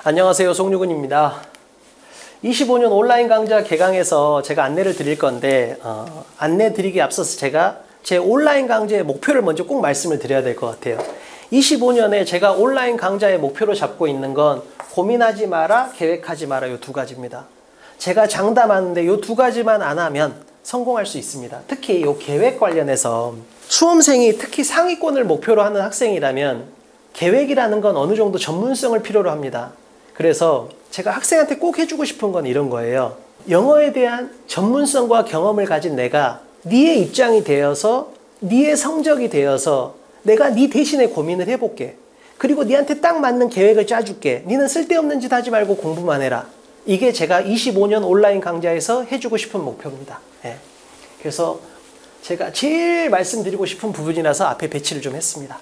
안녕하세요, 송유근입니다. 25년 온라인 강좌 개강에서 제가 안내를 드릴 건데 안내 드리기 앞서서 제가 제 온라인 강좌의 목표를 먼저 꼭 말씀을 드려야 될 것 같아요. 25년에 제가 온라인 강좌의 목표로 잡고 있는 건 고민하지 마라, 계획하지 마라, 요 두 가지입니다. 제가 장담하는데 요 두 가지만 안 하면 성공할 수 있습니다. 특히 요 계획 관련해서 수험생이 특히 상위권을 목표로 하는 학생이라면 계획이라는 건 어느 정도 전문성을 필요로 합니다. 그래서 제가 학생한테 꼭 해주고 싶은 건 이런 거예요. 영어에 대한 전문성과 경험을 가진 내가 네의 입장이 되어서 네의 성적이 되어서 내가 네 대신에 고민을 해볼게. 그리고 네한테 딱 맞는 계획을 짜줄게. 네는 쓸데없는 짓 하지 말고 공부만 해라. 이게 제가 25년 온라인 강좌에서 해주고 싶은 목표입니다. 그래서 제가 제일 말씀드리고 싶은 부분이라서 앞에 배치를 좀 했습니다.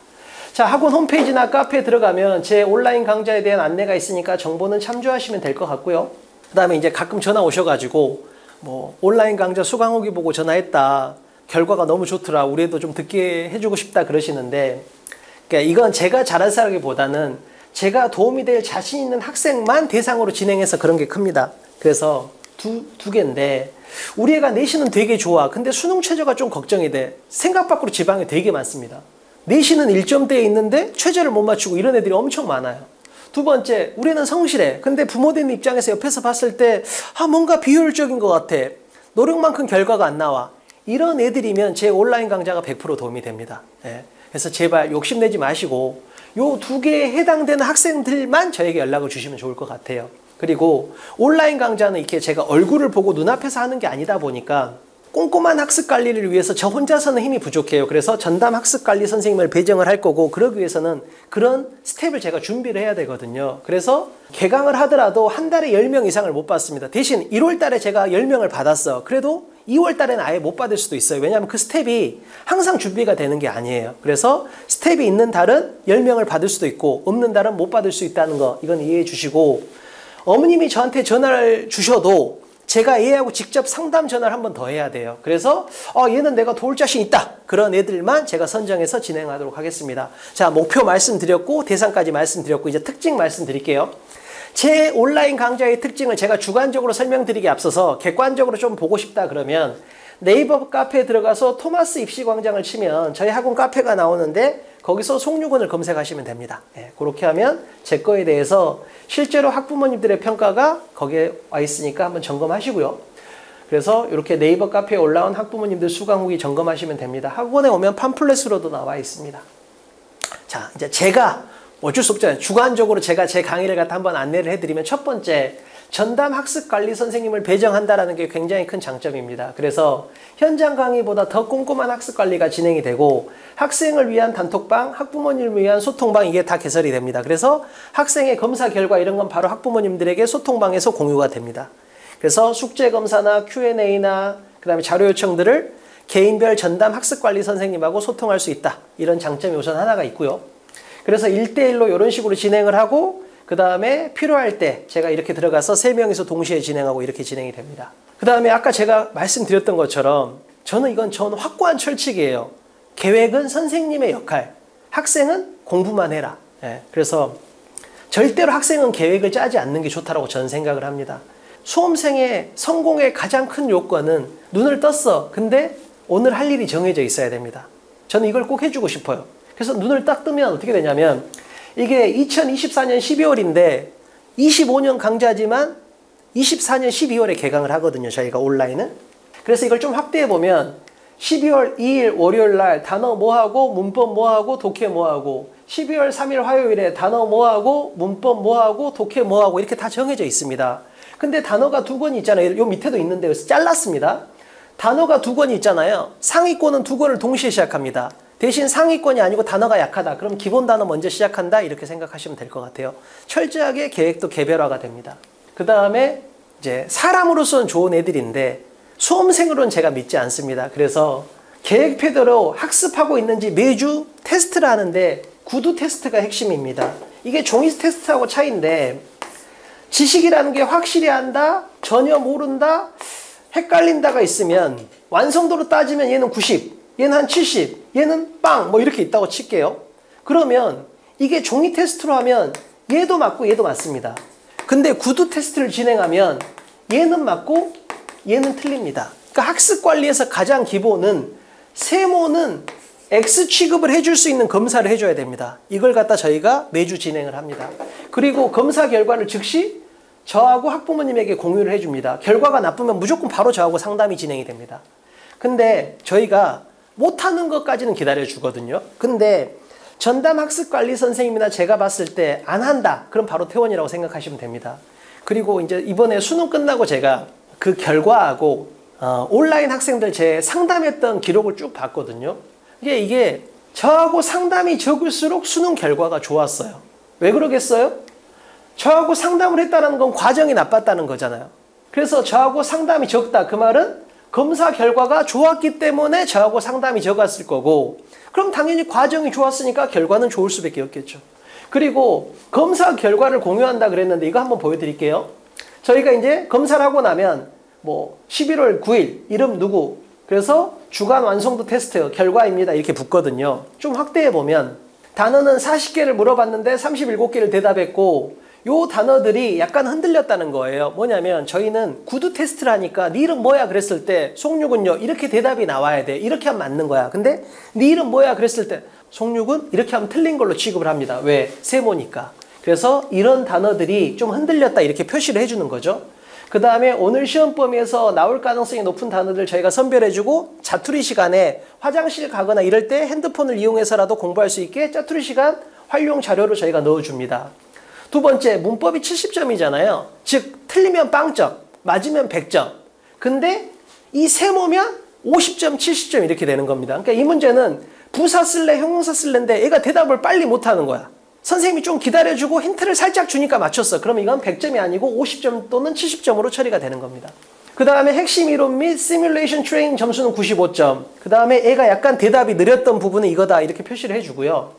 자, 학원 홈페이지나 카페에 들어가면 제 온라인 강좌에 대한 안내가 있으니까 정보는 참조하시면 될 것 같고요. 그 다음에 이제 가끔 전화 오셔가지고 뭐 온라인 강좌 수강 후기 보고 전화했다. 결과가 너무 좋더라. 우리 애도 좀 듣게 해주고 싶다 그러시는데, 그러니까 이건 제가 잘한다기보다는 제가 도움이 될 자신 있는 학생만 대상으로 진행해서 그런 게 큽니다. 그래서 두 개인데, 우리 애가 내신은 되게 좋아. 근데 수능 최저가 좀 걱정이 돼. 생각 밖으로 지방이 되게 많습니다. 내신은 1점대에 있는데 최저를 못 맞추고 이런 애들이 엄청 많아요. 두 번째, 우리 애는 성실해. 근데 부모님 입장에서 옆에서 봤을 때 뭔가 비효율적인 것 같아. 노력만큼 결과가 안 나와. 이런 애들이면 제 온라인 강좌가 100% 도움이 됩니다. 그래서 제발 욕심내지 마시고 요 두 개에 해당되는 학생들만 저에게 연락을 주시면 좋을 것 같아요. 그리고 온라인 강좌는 이렇게 제가 얼굴을 보고 눈앞에서 하는 게 아니다 보니까 꼼꼼한 학습 관리를 위해서 저 혼자서는 힘이 부족해요. 그래서 전담 학습 관리 선생님을 배정을 할 거고, 그러기 위해서는 그런 스텝을 제가 준비를 해야 되거든요. 그래서 개강을 하더라도 한 달에 10명 이상을 못 받습니다. 대신 1월 달에 제가 10명을 받았어. 그래도 2월 달에는 아예 못 받을 수도 있어요. 왜냐하면 그 스텝이 항상 준비가 되는 게 아니에요. 그래서 스텝이 있는 달은 10명을 받을 수도 있고 없는 달은 못 받을 수 있다는 거, 이건 이해해 주시고, 어머님이 저한테 전화를 주셔도 제가 얘하고 직접 상담 전화를 한 번 더 해야 돼요. 그래서 얘는 내가 도울 자신 있다. 그런 애들만 제가 선정해서 진행하도록 하겠습니다. 자, 목표 말씀드렸고 대상까지 말씀드렸고 이제 특징 말씀드릴게요. 제 온라인 강좌의 특징을 제가 주관적으로 설명드리기 앞서서 객관적으로 좀 보고 싶다 그러면 네이버 카페에 들어가서 토마스 입시광장을 치면 저희 학원 카페가 나오는데 거기서 송유근을 검색하시면 됩니다. 그렇게 하면 제 거에 대해서 실제로 학부모님들의 평가가 거기에 와 있으니까 한번 점검하시고요. 그래서 이렇게 네이버 카페에 올라온 학부모님들 수강 후기 점검하시면 됩니다. 학원에 오면 팜플렛으로도 나와 있습니다. 자, 이제 제가 어쩔 수 없잖아요. 주관적으로 제가 제 강의를 갖다 한번 안내를 해드리면, 첫 번째, 전담 학습관리 선생님을 배정한다는 게 굉장히 큰 장점입니다. 그래서 현장 강의보다 더 꼼꼼한 학습관리가 진행이 되고, 학생을 위한 단톡방, 학부모님을 위한 소통방, 이게 다 개설이 됩니다. 그래서 학생의 검사 결과 이런 건 바로 학부모님들에게 소통방에서 공유가 됩니다. 그래서 숙제검사나 Q&A나 그 다음에 자료 요청들을 개인별 전담 학습관리 선생님하고 소통할 수 있다. 이런 장점이 우선 하나가 있고요. 그래서 1대1로 이런 식으로 진행을 하고, 그 다음에 필요할 때 제가 이렇게 들어가서 3명이서 동시에 진행하고 이렇게 진행이 됩니다. 그 다음에 아까 제가 말씀드렸던 것처럼 저는 확고한 철칙이에요. 계획은 선생님의 역할, 학생은 공부만 해라. 그래서 절대로 학생은 계획을 짜지 않는 게 좋다고 저는 생각을 합니다. 수험생의 성공의 가장 큰 요건은 눈을 떴어. 근데 오늘 할 일이 정해져 있어야 됩니다. 저는 이걸 꼭 해주고 싶어요. 그래서 눈을 딱 뜨면 어떻게 되냐면, 이게 2024년 12월인데 25년 강좌지만 24년 12월에 개강을 하거든요. 저희가 온라인은. 그래서 이걸 좀 확대해 보면 12월 2일 월요일 날 단어 뭐하고 문법 뭐하고 독해 뭐하고, 12월 3일 화요일에 단어 뭐하고 문법 뭐하고 독해 뭐하고, 이렇게 다 정해져 있습니다. 근데 단어가 2권이 있잖아요. 요 밑에도 있는데 여기서 잘랐습니다. 단어가 2권이 있잖아요. 상위권은 2권을 동시에 시작합니다. 대신 상위권이 아니고 단어가 약하다. 그럼 기본 단어 먼저 시작한다. 이렇게 생각하시면 될 것 같아요. 철저하게 계획도 개별화가 됩니다. 그 다음에 이제 사람으로서는 좋은 애들인데 수험생으로는 제가 믿지 않습니다. 그래서 계획표대로 학습하고 있는지 매주 테스트를 하는데 구두 테스트가 핵심입니다. 이게 종이 테스트하고 차이인데, 지식이라는 게 확실히 한다, 전혀 모른다, 헷갈린다가 있으면 완성도로 따지면 얘는 90, 얘는 한 70, 얘는 빵, 뭐 이렇게 있다고 칠게요. 그러면 이게 종이 테스트로 하면 얘도 맞고 얘도 맞습니다. 근데 구두 테스트를 진행하면 얘는 맞고 얘는 틀립니다. 그러니까 학습 관리에서 가장 기본은 세모는 X 취급을 해줄 수 있는 검사를 해줘야 됩니다. 이걸 갖다 저희가 매주 진행을 합니다. 그리고 검사 결과를 즉시 저하고 학부모님에게 공유를 해줍니다. 결과가 나쁘면 무조건 바로 저하고 상담이 진행이 됩니다. 근데 저희가 못하는 것까지는 기다려주거든요. 근데 전담 학습관리 선생님이나 제가 봤을 때 안 한다. 그럼 바로 퇴원이라고 생각하시면 됩니다. 그리고 이제 이번에 수능 끝나고 제가 그 결과하고 온라인 학생들 제 상담했던 기록을 쭉 봤거든요. 이게 저하고 상담이 적을수록 수능 결과가 좋았어요. 왜 그러겠어요? 저하고 상담을 했다는 건 과정이 나빴다는 거잖아요. 그래서 저하고 상담이 적다. 그 말은 검사 결과가 좋았기 때문에 저하고 상담이 적었을 거고, 그럼 당연히 과정이 좋았으니까 결과는 좋을 수밖에 없겠죠. 그리고 검사 결과를 공유한다 그랬는데 이거 한번 보여드릴게요. 저희가 이제 검사를 하고 나면 뭐 11월 9일 이름 누구, 그래서 주간 완성도 테스트 결과입니다. 이렇게 붙거든요. 좀 확대해 보면 단어는 40개를 물어봤는데 37개를 대답했고, 요 단어들이 약간 흔들렸다는 거예요. 뭐냐면 저희는 구두 테스트를 하니까 네 이름 뭐야 그랬을 때 송육은요 이렇게 대답이 나와야 돼. 이렇게 하면 맞는 거야. 근데 네 이름 뭐야 그랬을 때 송육은 이렇게 하면 틀린 걸로 취급을 합니다. 왜? 세모니까. 그래서 이런 단어들이 좀 흔들렸다 이렇게 표시를 해주는 거죠. 그 다음에 오늘 시험 범위에서 나올 가능성이 높은 단어들 저희가 선별해주고 자투리 시간에 화장실 가거나 이럴 때 핸드폰을 이용해서라도 공부할 수 있게 자투리 시간 활용 자료로 저희가 넣어줍니다. 두 번째, 문법이 70점이잖아요. 즉 틀리면 빵점, 맞으면 100점. 근데 이 세모면 50점, 70점 이렇게 되는 겁니다. 그러니까 이 문제는 부사 쓸래, 형용사 쓸래인데 얘가 대답을 빨리 못하는 거야. 선생님이 좀 기다려주고 힌트를 살짝 주니까 맞췄어. 그럼 이건 100점이 아니고 50점 또는 70점으로 처리가 되는 겁니다. 그 다음에 핵심 이론 및 시뮬레이션 트레이닝 점수는 95점. 그 다음에 애가 약간 대답이 느렸던 부분은 이거다 이렇게 표시를 해주고요.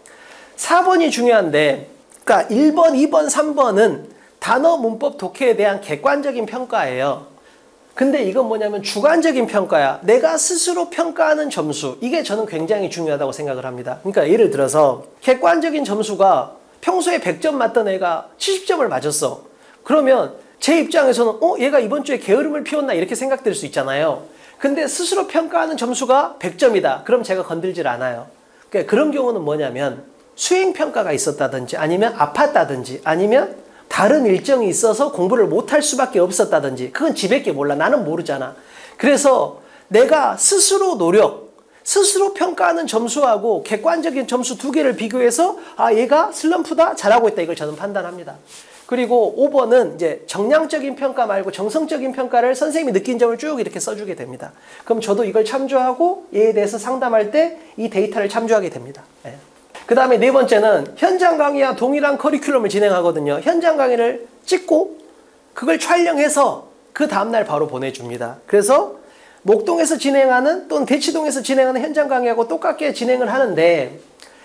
4번이 중요한데, 그러니까 1번, 2번, 3번은 단어, 문법, 독해에 대한 객관적인 평가예요. 근데 이건 뭐냐면 주관적인 평가야. 내가 스스로 평가하는 점수. 이게 저는 굉장히 중요하다고 생각을 합니다. 그러니까 예를 들어서 객관적인 점수가 평소에 100점 맞던 애가 70점을 맞았어. 그러면 제 입장에서는 얘가 이번 주에 게으름을 피웠나 이렇게 생각될 수 있잖아요. 근데 스스로 평가하는 점수가 100점이다. 그럼 제가 건들질 않아요. 그러니까 그런 경우는 뭐냐면 수행평가가 있었다든지 아니면 아팠다든지 아니면 다른 일정이 있어서 공부를 못할 수밖에 없었다든지, 그건 지밖에 몰라. 나는 모르잖아. 그래서 내가 스스로 노력, 스스로 평가하는 점수하고 객관적인 점수 두 개를 비교해서 얘가 슬럼프다, 잘하고 있다, 이걸 저는 판단합니다. 그리고 5번은 이제 정량적인 평가 말고 정성적인 평가를 선생님이 느낀 점을 쭉 이렇게 써주게 됩니다. 그럼 저도 이걸 참조하고 얘에 대해서 상담할 때 이 데이터를 참조하게 됩니다. 네. 그 다음에 네 번째는 현장 강의와 동일한 커리큘럼을 진행하거든요. 현장 강의를 찍고 그걸 촬영해서 그 다음날 바로 보내줍니다. 그래서 목동에서 진행하는 또는 대치동에서 진행하는 현장 강의하고 똑같게 진행을 하는데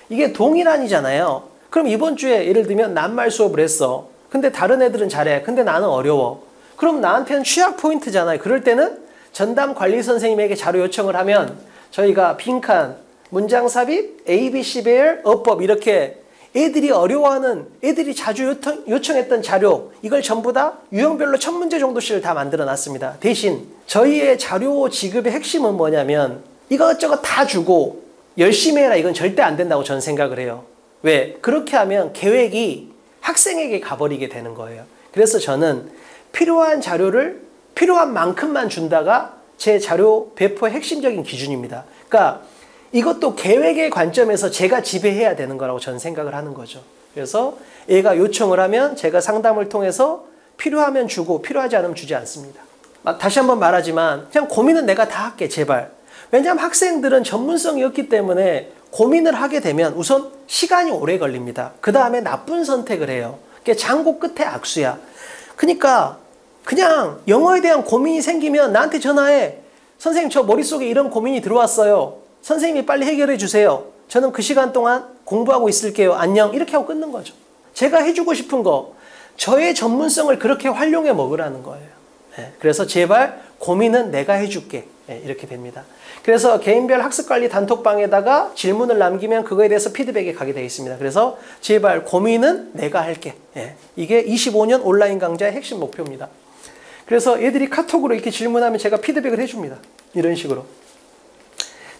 이게 동일한이잖아요. 그럼 이번 주에 예를 들면 낱말 수업을 했어. 근데 다른 애들은 잘해. 근데 나는 어려워. 그럼 나한테는 취약 포인트잖아요. 그럴 때는 전담 관리 선생님에게 자료 요청을 하면 저희가 빈칸, 문장 삽입, ABC 배열, 어법 이렇게 애들이 어려워하는, 애들이 자주 요청했던 자료, 이걸 전부 다 유형별로 1000문제 정도씩을 다 만들어 놨습니다. 대신 저희의 자료 지급의 핵심은 뭐냐면 이것저것 다 주고 열심히 해라, 이건 절대 안 된다고 저는 생각을 해요. 왜? 그렇게 하면 계획이 학생에게 가버리게 되는 거예요. 그래서 저는 필요한 자료를 필요한 만큼만 준다가 제 자료 배포의 핵심적인 기준입니다. 그러니까 이것도 계획의 관점에서 제가 지배해야 되는 거라고 저는 생각을 하는 거죠. 그래서 얘가 요청을 하면 제가 상담을 통해서 필요하면 주고 필요하지 않으면 주지 않습니다. 다시 한번 말하지만 그냥 고민은 내가 다 할게, 제발. 왜냐하면 학생들은 전문성이 없기 때문에 고민을 하게 되면 우선 시간이 오래 걸립니다. 그 다음에 나쁜 선택을 해요. 그게 장고 끝에 악수야. 그러니까 그냥 영어에 대한 고민이 생기면 나한테 전화해. 선생님, 저 머릿속에 이런 고민이 들어왔어요. 선생님이 빨리 해결해 주세요. 저는 그 시간 동안 공부하고 있을게요. 안녕. 이렇게 하고 끊는 거죠. 제가 해주고 싶은 거, 저의 전문성을 그렇게 활용해 먹으라는 거예요. 네. 그래서 제발 고민은 내가 해줄게. 예, 이렇게 됩니다. 그래서 개인별 학습관리 단톡방에다가 질문을 남기면 그거에 대해서 피드백이 가게 되어 있습니다. 그래서 제발 고민은 내가 할게. 예, 이게 25년 온라인 강좌의 핵심 목표입니다. 그래서 애들이 카톡으로 이렇게 질문하면 제가 피드백을 해줍니다. 이런 식으로.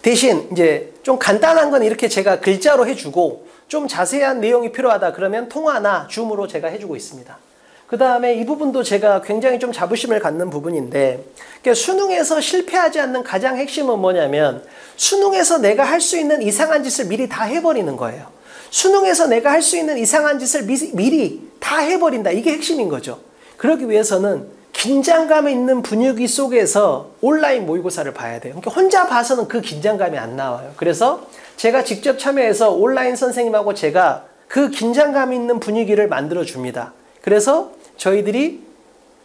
대신 이제 좀 간단한 건 이렇게 제가 글자로 해주고 좀 자세한 내용이 필요하다 그러면 통화나 줌으로 제가 해주고 있습니다. 그 다음에 이 부분도 제가 굉장히 좀 자부심을 갖는 부분인데, 그러니까 수능에서 실패하지 않는 가장 핵심은 뭐냐면 수능에서 내가 할 수 있는 이상한 짓을 미리 다 해버리는 거예요. 수능에서 내가 할 수 있는 이상한 짓을 미리 다 해버린다. 이게 핵심인 거죠. 그러기 위해서는 긴장감 있는 분위기 속에서 온라인 모의고사를 봐야 돼요. 그러니까 혼자 봐서는 그 긴장감이 안 나와요. 그래서 제가 직접 참여해서 온라인 선생님하고 제가 그 긴장감 있는 분위기를 만들어 줍니다. 그래서 저희들이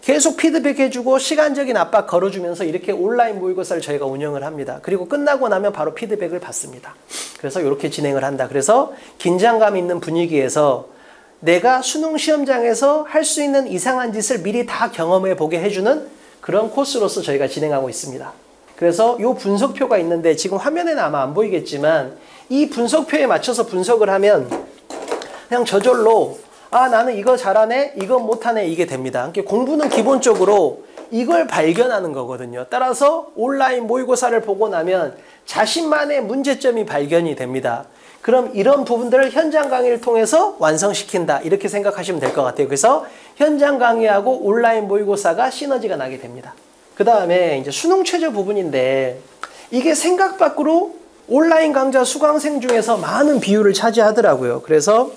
계속 피드백해주고 시간적인 압박 걸어주면서 이렇게 온라인 모의고사를 저희가 운영을 합니다. 그리고 끝나고 나면 바로 피드백을 받습니다. 그래서 이렇게 진행을 한다. 그래서 긴장감 있는 분위기에서 내가 수능 시험장에서 할 수 있는 이상한 짓을 미리 다 경험해 보게 해주는 그런 코스로서 저희가 진행하고 있습니다. 그래서 이 분석표가 있는데 지금 화면에는 아마 안 보이겠지만 이 분석표에 맞춰서 분석을 하면 그냥 저절로 아, 나는 이거 잘하네, 이거 못하네, 이게 됩니다. 그러니까 공부는 기본적으로 이걸 발견하는 거거든요. 따라서 온라인 모의고사를 보고 나면 자신만의 문제점이 발견이 됩니다. 그럼 이런 부분들을 현장 강의를 통해서 완성시킨다. 이렇게 생각하시면 될 것 같아요. 그래서 현장 강의하고 온라인 모의고사가 시너지가 나게 됩니다. 그 다음에 이제 수능 최저 부분인데 이게 생각 밖으로 온라인 강좌 수강생 중에서 많은 비율을 차지하더라고요. 그래서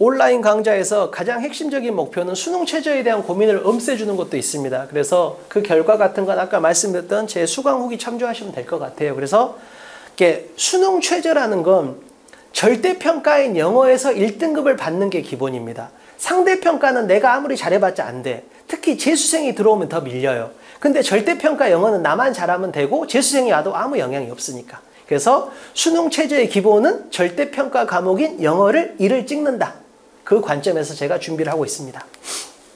온라인 강좌에서 가장 핵심적인 목표는 수능 최저에 대한 고민을 없애주는 것도 있습니다. 그래서 그 결과 같은 건 아까 말씀드렸던 제 수강 후기 참조하시면 될 것 같아요. 그래서 이게 수능 최저라는 건 절대평가인 영어에서 1등급을 받는 게 기본입니다. 상대평가는 내가 아무리 잘해봤자 안 돼. 특히 재수생이 들어오면 더 밀려요. 근데 절대평가 영어는 나만 잘하면 되고 재수생이 와도 아무 영향이 없으니까. 그래서 수능 최저의 기본은 절대평가 과목인 영어를 1을 찍는다. 그 관점에서 제가 준비를 하고 있습니다.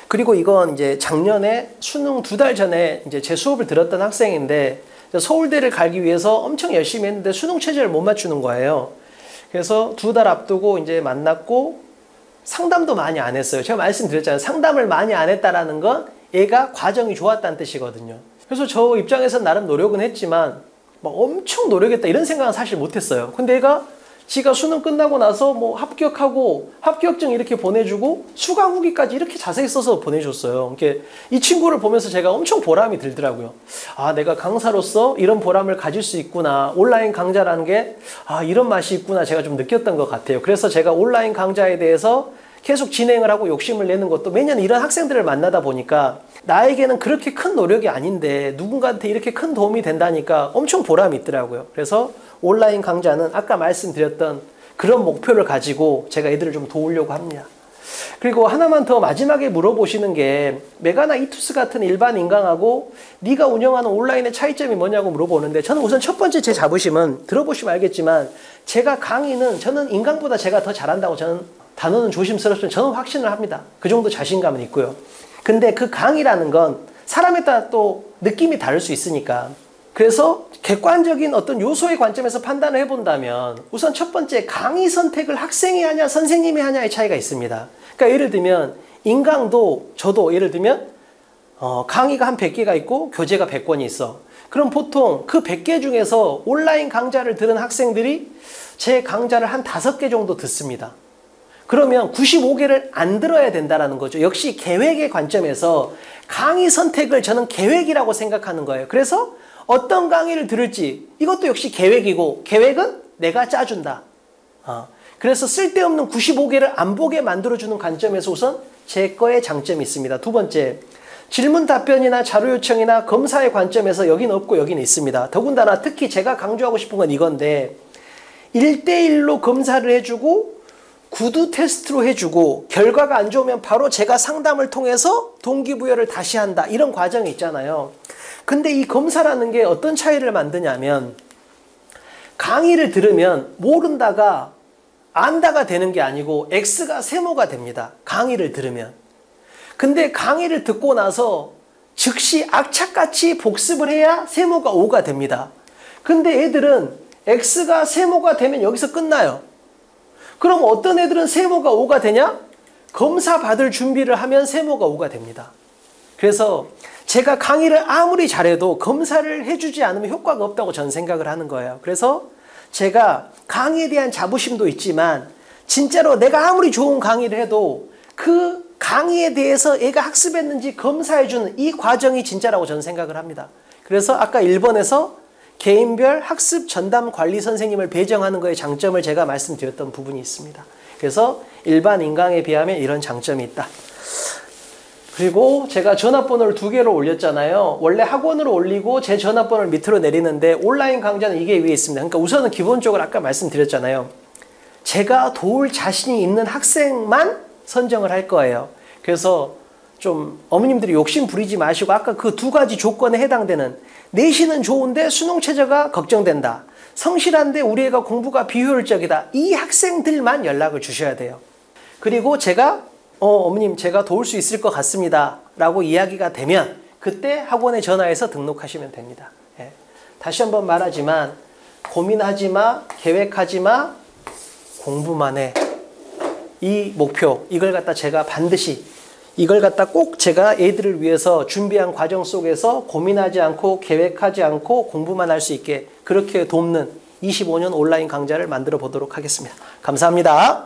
그리고 이건 이제 작년에 수능 2달 전에 이제 제 수업을 들었던 학생인데 서울대를 가기 위해서 엄청 열심히 했는데 수능 최저를 못 맞추는 거예요. 그래서 2달 앞두고 이제 만났고 상담도 많이 안 했어요. 제가 말씀드렸잖아요. 상담을 많이 안 했다라는 건 얘가 과정이 좋았다는 뜻이거든요. 그래서 저 입장에서는 나름 노력은 했지만 막 엄청 노력했다 이런 생각은 사실 못했어요. 근데 얘가 지가 수능 끝나고 나서 뭐 합격하고 합격증 이렇게 보내주고 수강 후기까지 이렇게 자세히 써서 보내줬어요. 그러니까 이 친구를 보면서 제가 엄청 보람이 들더라고요. 아, 내가 강사로서 이런 보람을 가질 수 있구나. 온라인 강좌라는 게 아, 이런 맛이 있구나. 제가 좀 느꼈던 것 같아요. 그래서 제가 온라인 강좌에 대해서 계속 진행을 하고 욕심을 내는 것도 매년 이런 학생들을 만나다 보니까 나에게는 그렇게 큰 노력이 아닌데 누군가한테 이렇게 큰 도움이 된다니까 엄청 보람이 있더라고요. 그래서 온라인 강좌는 아까 말씀드렸던 그런 목표를 가지고 제가 애들을 좀 도우려고 합니다. 그리고 하나만 더 마지막에 물어보시는 게 메가나 이투스 같은 일반 인강하고 네가 운영하는 온라인의 차이점이 뭐냐고 물어보는데 저는 우선 첫 번째 제 자부심은 들어보시면 알겠지만 제가 강의는 저는 인강보다 제가 더 잘한다고 저는 단어는 조심스럽지만 저는 확신을 합니다. 그 정도 자신감은 있고요. 근데 그 강의라는 건 사람에 따라 또 느낌이 다를 수 있으니까 그래서 객관적인 어떤 요소의 관점에서 판단을 해본다면 우선 첫 번째 강의 선택을 학생이 하냐 선생님이 하냐의 차이가 있습니다. 그러니까 예를 들면 인강도 저도 예를 들면 강의가 한 100개가 있고 교재가 100권이 있어. 그럼 보통 그 100개 중에서 온라인 강좌를 들은 학생들이 제 강좌를 한 5개 정도 듣습니다. 그러면 95개를 안 들어야 된다는 거죠. 역시 계획의 관점에서 강의 선택을 저는 계획이라고 생각하는 거예요. 그래서 어떤 강의를 들을지 이것도 역시 계획이고 계획은 내가 짜준다. 그래서 쓸데없는 95개를 안 보게 만들어주는 관점에서 우선 제 거에 장점이 있습니다. 두 번째, 질문 답변이나 자료 요청이나 검사의 관점에서 여기는 없고 여기는 있습니다. 더군다나 특히 제가 강조하고 싶은 건 이건데 1대1로 검사를 해주고 구두 테스트로 해주고 결과가 안 좋으면 바로 제가 상담을 통해서 동기부여를 다시 한다. 이런 과정이 있잖아요. 근데 이 검사라는 게 어떤 차이를 만드냐면 강의를 들으면 모른다가 안다가 되는 게 아니고 X가 세모가 됩니다. 강의를 들으면. 근데 강의를 듣고 나서 즉시 악착같이 복습을 해야 세모가 5가 됩니다. 근데 애들은 X가 세모가 되면 여기서 끝나요. 그럼 어떤 애들은 세모가 5가 되냐? 검사 받을 준비를 하면 세모가 5가 됩니다. 그래서 제가 강의를 아무리 잘해도 검사를 해주지 않으면 효과가 없다고 저는 생각을 하는 거예요. 그래서 제가 강의에 대한 자부심도 있지만 진짜로 내가 아무리 좋은 강의를 해도 그 강의에 대해서 애가 학습했는지 검사해주는 이 과정이 진짜라고 저는 생각을 합니다. 그래서 아까 1번에서 개인별 학습 전담 관리 선생님을 배정하는 거의 장점을 제가 말씀드렸던 부분이 있습니다. 그래서 일반 인강에 비하면 이런 장점이 있다. 그리고 제가 전화번호를 2개로 올렸잖아요. 원래 학원으로 올리고 제 전화번호를 밑으로 내리는데 온라인 강좌는 이게 위에 있습니다. 그러니까 우선은 기본적으로 아까 말씀드렸잖아요. 제가 도울 자신이 있는 학생만 선정을 할 거예요. 그래서 좀 어머님들이 욕심 부리지 마시고 아까 그 2가지 조건에 해당되는 내신은 좋은데 수능 최저가 걱정된다. 성실한데 우리 애가 공부가 비효율적이다. 이 학생들만 연락을 주셔야 돼요. 그리고 제가 어머님 제가 도울 수 있을 것 같습니다 라고 이야기가 되면 그때 학원에 전화해서 등록하시면 됩니다. 예. 다시 한번 말하지만 고민하지 마, 계획하지 마, 공부만 해. 이 목표 이걸 갖다 제가 반드시 이걸 갖다 꼭 제가 애들을 위해서 준비한 과정 속에서 고민하지 않고 계획하지 않고 공부만 할 수 있게 그렇게 돕는 25년 온라인 강좌를 만들어 보도록 하겠습니다. 감사합니다.